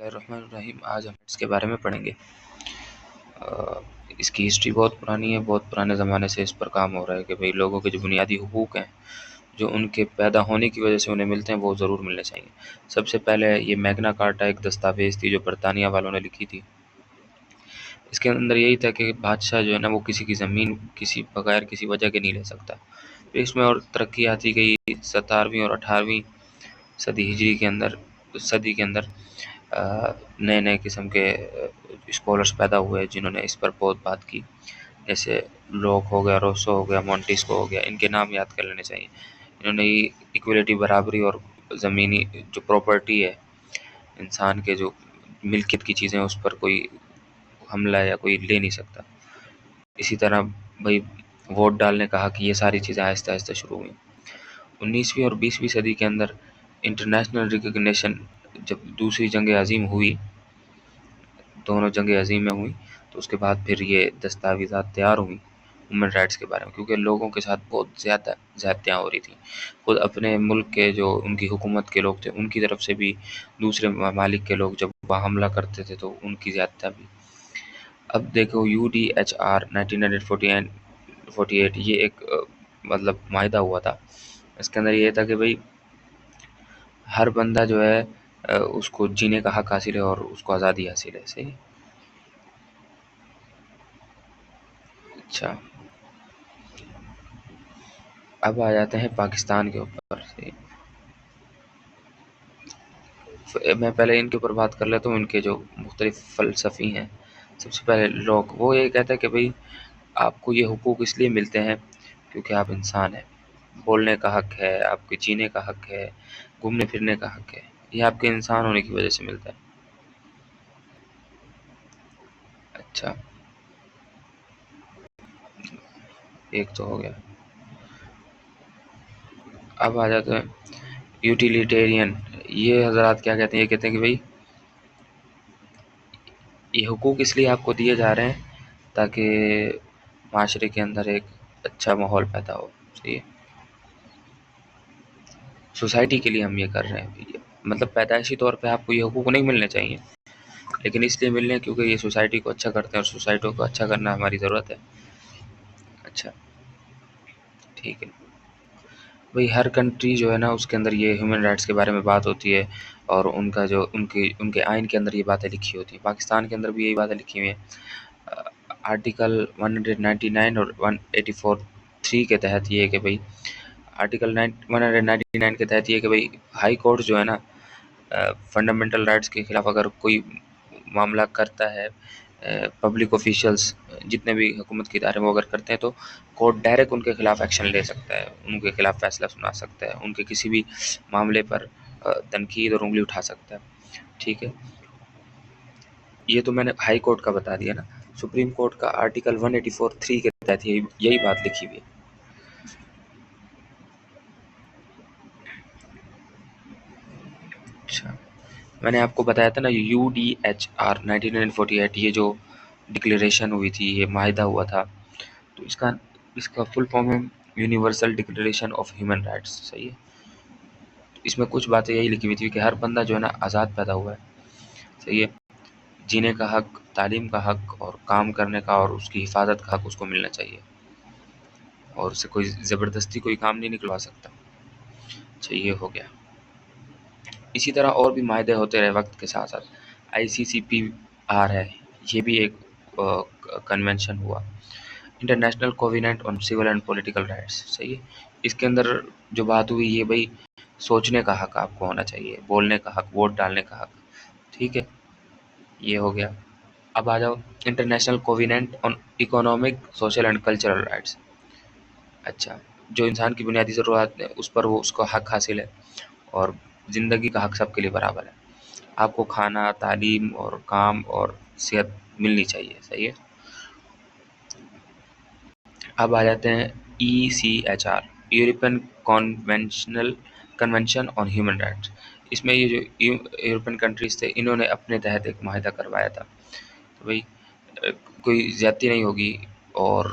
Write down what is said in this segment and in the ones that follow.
اللہ الرحمن الرحیم۔ آج ہم اس کے بارے میں پڑھیں گے۔ اس کی ہسٹری بہت پرانی ہے، بہت پرانے زمانے سے اس پر کام ہو رہا ہے کہ بھئی لوگوں کے جو بنیادی حقوق ہیں جو ان کے پیدا ہونے کی وجہ سے انہیں ملتے ہیں وہ ضرور ملنے چاہیے۔ سب سے پہلے یہ میگنا کارٹا ایک دستاویز تھی جو برطانیہ والوں نے لکھی تھی۔ اس کے اندر یہی تھا کہ بادشاہ جو ہے نا وہ کسی کی زمین بغیر کسی وجہ کے نہیں لے سکتا۔ پھر اس میں اور ترقی آتی گئی 17ویں اور 18ویں صدی کے اندر نئے قسم کے اسکالرس پیدا ہوئے جنہوں نے اس پر بہت بات کی، جیسے لوک ہو گیا، روسو ہو گیا، مونٹیسکو ہو گیا۔ ان کے نام یاد کر لینے چاہیے۔ انہوں نے ایکولیٹی، برابری اور زمینی جو پراپرٹی ہے، انسان کے جو ملکیت کی چیزیں اس پر کوئی حملہ یا کوئی لے نہیں سکتا۔ اسی طرح بھائی ووٹ ڈالنے کا حق، یہ ساری چیزیں آہستہ آہستہ شروع ہوئیں۔ 19ویں اور 20ویں صدی کے اندر انٹرنیشنل ریکگنیشن، جب دوسری جنگ عظیم ہوئی، دونوں جنگیں عظیم میں ہوئیں، تو اس کے بعد پھر یہ دستاویزات تیار ہوئیں ہیومن رائٹس کے بارے میں، کیونکہ لوگوں کے ساتھ بہت زیادہ زیادتیاں ہو رہی تھیں۔ خود اپنے ملک کے جو ان کی حکومت کے لوگ تھے ان کی طرف سے بھی دوسرے ممالک کے لوگ جب وہاں حملہ کرتے تھے تو ان کی زیادتیاں بھی۔ اب دیکھو UDHR 1948 یہ ایک مطلب معاہدہ ہوا تھا۔ اس کے اندر یہ تھا کہ بھئی ہر بندہ جو ہے اس کو جینے کا حق حاصل ہے اور اس کو آزادی حاصل ہے۔ صحیح۔ اچھا، اب آ جاتے ہیں پاکستان کے اوپر۔ میں پہلے ان کے اوپر بات کر لیتا ہوں، ان کے جو مختلف فلسفی ہیں۔ سب سے پہلے لوگ وہ یہ کہتا ہے کہ بھئی آپ کو یہ حقوق اس لیے ملتے ہیں کیونکہ آپ انسان ہیں۔ بولنے کا حق ہے، آپ کے جینے کا حق ہے، گھومنے پھرنے کا حق ہے، یہ آپ کے انسان ہونے کی وجہ سے ملتا ہے۔ اچھا، ایک تو ہو گیا۔ اب آ جاتے ہیں یوٹیلیٹیرین۔ یہ حضرات کیا کہتے ہیں؟ یہ کہتے ہیں کہ بھئی یہ حقوق اس لیے آپ کو دیے جا رہے ہیں تاکہ معاشرے کے اندر ایک اچھا ماحول پیدا ہو۔ صحیح ہے، سوسائٹی کے لیے ہم یہ کر رہے ہیں۔ مطلب پیدائشی طور پہ آپ کو یہ حقوق نہیں ملنے چاہیے، لیکن اس لیے مل رہے ہیں کیونکہ یہ سوسائٹی کو اچھا کرتے ہیں اور سوسائٹی کو اچھا کرنا ہماری ضرورت ہے۔ اچھا، ٹھیک ہے بھئی، ہر کنٹری جو ہے نا اس کے اندر یہ ہیومن رائٹس کے بارے میں بات ہوتی ہے اور ان کا جو ان کے آئین کے اندر یہ باتیں لکھی ہوتی ہیں۔ پاکستان کے اندر بھی یہی باتیں لکھی ہوئی ہیں۔ آرٹیکل 199 اور 184(3) کے تحت یہ ہے کہ بھئی آرٹیکل 199 کے تحت یہ ہے کہ بھئی ہائی کورٹ جو ہے نا فنڈامنٹل رائٹس کے خلاف اگر کوئی معاملہ کرتا ہے، پبلک آفیشلز جتنے بھی حکومت کے ادارے وہ اگر کرتے ہیں تو کورٹ ڈائریکٹ ان کے خلاف ایکشن لے سکتا ہے، ان کے خلاف فیصلہ سنا سکتا ہے، ان کے کسی بھی معاملے پر تنقید اور انگلی اٹھا سکتا ہے۔ ٹھیک ہے، یہ تو میں نے ہائی کورٹ کا بتا دیا نا۔ سپریم کورٹ کا آرٹیکل 184(3) کے تحت یہی بات لکھی ہوئی ہے۔ اچھا، میں نے آپ کو بتایا تھا نا UDHR 1948 یہ جو ڈکلیریشن ہوئی تھی، یہ معاہدہ ہوا تھا، تو اس کا فل فارم ہے universal declaration of human rights. صحیح ہے، اس میں کچھ باتیں یہی لکھی ہوئی تھی کہ ہر بندہ جو ہے نا آزاد پیدا ہوا ہے۔ صحیح ہے، جینے کا حق، تعلیم کا حق اور کام کرنے کا اور اس کی حفاظت کا حق اس کو ملنا چاہیے، اور اسے کوئی زبردستی کوئی کام نہیں نکلوا سکتا۔ اچھا، یہ ہو گیا۔ اسی طرح اور بھی معاہدے ہوتے رہے وقت کے ساتھ ساتھ۔ ICCPR ہے، یہ بھی ایک کنونشن ہوا، international covenant on civil and political rights. صحیح ہے، اس کے اندر جو بات ہوئی یہ بھئی سوچنے کا حق آپ کو ہونا چاہیے، بولنے کا حق، ووٹ ڈالنے کا حق۔ ٹھیک ہے، یہ ہو گیا۔ اب آ جاؤ international covenant on economic, social and cultural rights. اچھا، جو انسان کی بنیادی ضرورت ہے اس پر وہ اس کو حق حاصل ہے، اور زندگی کا حق سب کے لیے برابر ہے۔ آپ کو کھانا، تعلیم اور کام اور صحت ملنی چاہیے۔ صحیح ہے، اب آ جاتے ہیں ECHR، European convention on human rights. اس میں یہ جو یورپین کنٹریز تھے انہوں نے اپنے تحت ایک معاہدہ کروایا تھا کہ بھئی کوئی زیادتی نہیں ہوگی، اور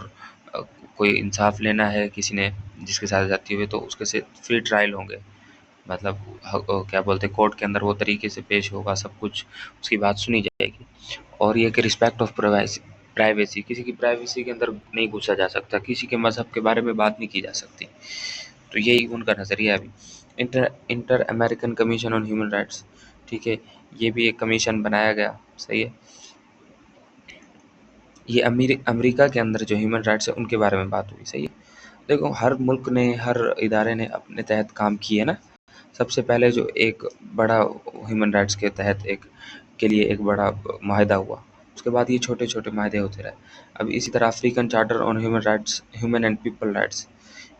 کوئی انصاف لینا ہے کسی نے جس کے ساتھ زیادتی ہوئی تو اس کے سے فری ٹرائل ہوں گے، مطلب کیا بولتے ہیں کورٹ کے اندر وہ طریقے سے پیش ہوگا، سب کچھ اس کی بات سنی جائے گی۔ اور یہ کہ رسپیکٹ آف پرائیویسی، کسی کی پرائیویسی کے اندر نہیں گھسا جا سکتا، کسی کے مذہب کے بارے میں بات نہیں کی جا سکتی۔ تو یہی ان کا نظریہ ہے ابھی۔ Inter American commission on human rights, ٹھیک ہے، یہ بھی ایک کمیشن بنایا گیا، صحیح ہے۔ یہ امریکہ کے اندر جو ہیومن رائٹس ہے ان کے بارے میں بات ہوئی، صحیح ہے۔ دیکھو ہر ملک نے، ہر ادارے نے اپنے تحت کام کیے نا۔ سب سے پہلے جو ایک بڑا ہیومن رائٹس کے تحت ایک کے لیے ایک بڑا معاہدہ ہوا، اس کے بعد یہ چھوٹے چھوٹے معاہدے ہوتے رہے۔ اب اسی طرح African charter on human rights, human and people rights,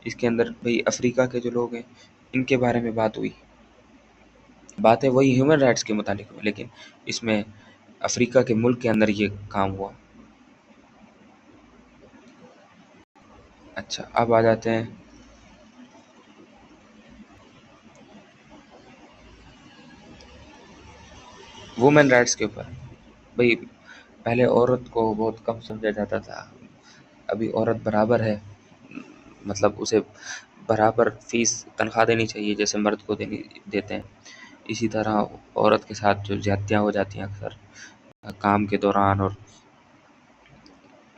اس کے اندر بھئی افریقہ کے جو لوگ ہیں ان کے بارے میں بات ہوئی۔ باتیں وہی ہیومن رائٹس کے متعلق ہوئی، لیکن اس میں افریقہ کے ملک کے اندر یہ کام ہوا۔ اچھا اب آ جاتے ہیں وومن رائٹس کے اوپر۔ بھئی پہلے عورت کو بہت کم سمجھا جاتا تھا، ابھی عورت برابر ہے، مطلب اسے برابر فیس تنخواہ دینی چاہیے جیسے مرد کو دیتے ہیں۔ اسی طرح عورت کے ساتھ جو زیادتیاں ہو جاتی ہیں اکثر کام کے دوران، اور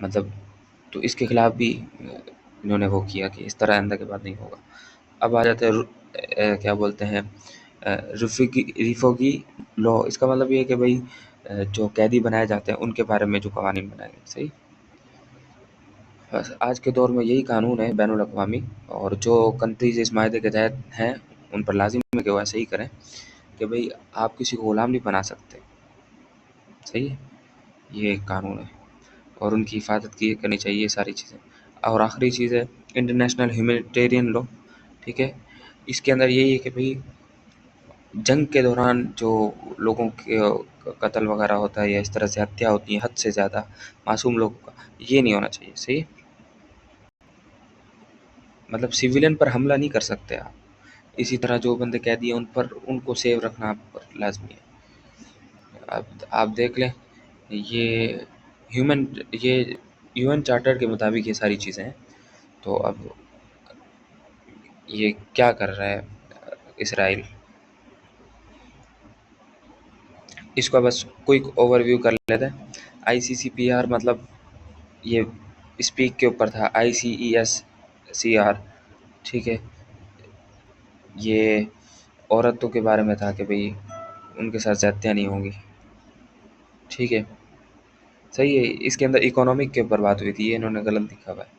مطلب تو اس کے خلاف بھی انہوں نے وہ کیا کہ اس طرح آئندہ کے بعد نہیں ہوگا۔ اب آ جاتے ہیں کیا بولتے ہیں ریفوگی لا۔ اس کا مطلب یہ ہے کہ بھئی جو قیدی بنائے جاتے ہیں ان کے بارے میں جو قوانین بنائے گئے، صحیح۔ بس آج کے دور میں یہی قانون ہے بین الاقوامی، اور جو کنٹریز اس معاہدے کے تحت ہیں ان پر لازم ہے کہ وہ ایسے ہی کریں کہ بھئی آپ کسی کو غلام نہیں بنا سکتے، صحیح ہے۔ یہ ایک قانون ہے اور ان کی حفاظت کرنی چاہیے، یہ ساری چیزیں۔ اور آخری چیز ہے انٹرنیشنل ہیومینٹیرین لا، ٹھیک ہے۔ اس کے اندر یہی ہے کہ بھئی جنگ کے دوران جو لوگوں کے قتل وغیرہ ہوتا ہے یا اس طرح زیادتیاں ہوتی ہیں حد سے زیادہ معصوم لوگوں کا، یہ نہیں ہونا چاہیے، صحیح۔ مطلب سویلین پر حملہ نہیں کر سکتے آپ، اسی طرح جو بندے قیدی ہیں ان پر ان کو سیو رکھنا آپ پر لازمی ہے۔ اب آپ دیکھ لیں یہ ہیومن یہ یو این چارٹر کے مطابق یہ ساری چیزیں ہیں۔ تو اب یہ کیا کر رہا ہے اسرائیل، اس کا بس کوئک اوور ویو کر لیتے ہیں۔ آئی سی سی پی آر مطلب یہ اسپیک کے اوپر تھا، آئی سی ای ایس سی آر، ٹھیک ہے۔ یہ عورتوں کے بارے میں تھا کہ بھئی ان کے ساتھ زیادتیاں نہیں ہوں گی، ٹھیک ہے، صحیح ہے۔ اس کے اندر اکنامک کے اوپر بات ہوئی تھی، یہ انہوں نے غلط لکھا ہوا ہے،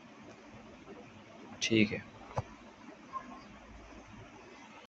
ٹھیک ہے۔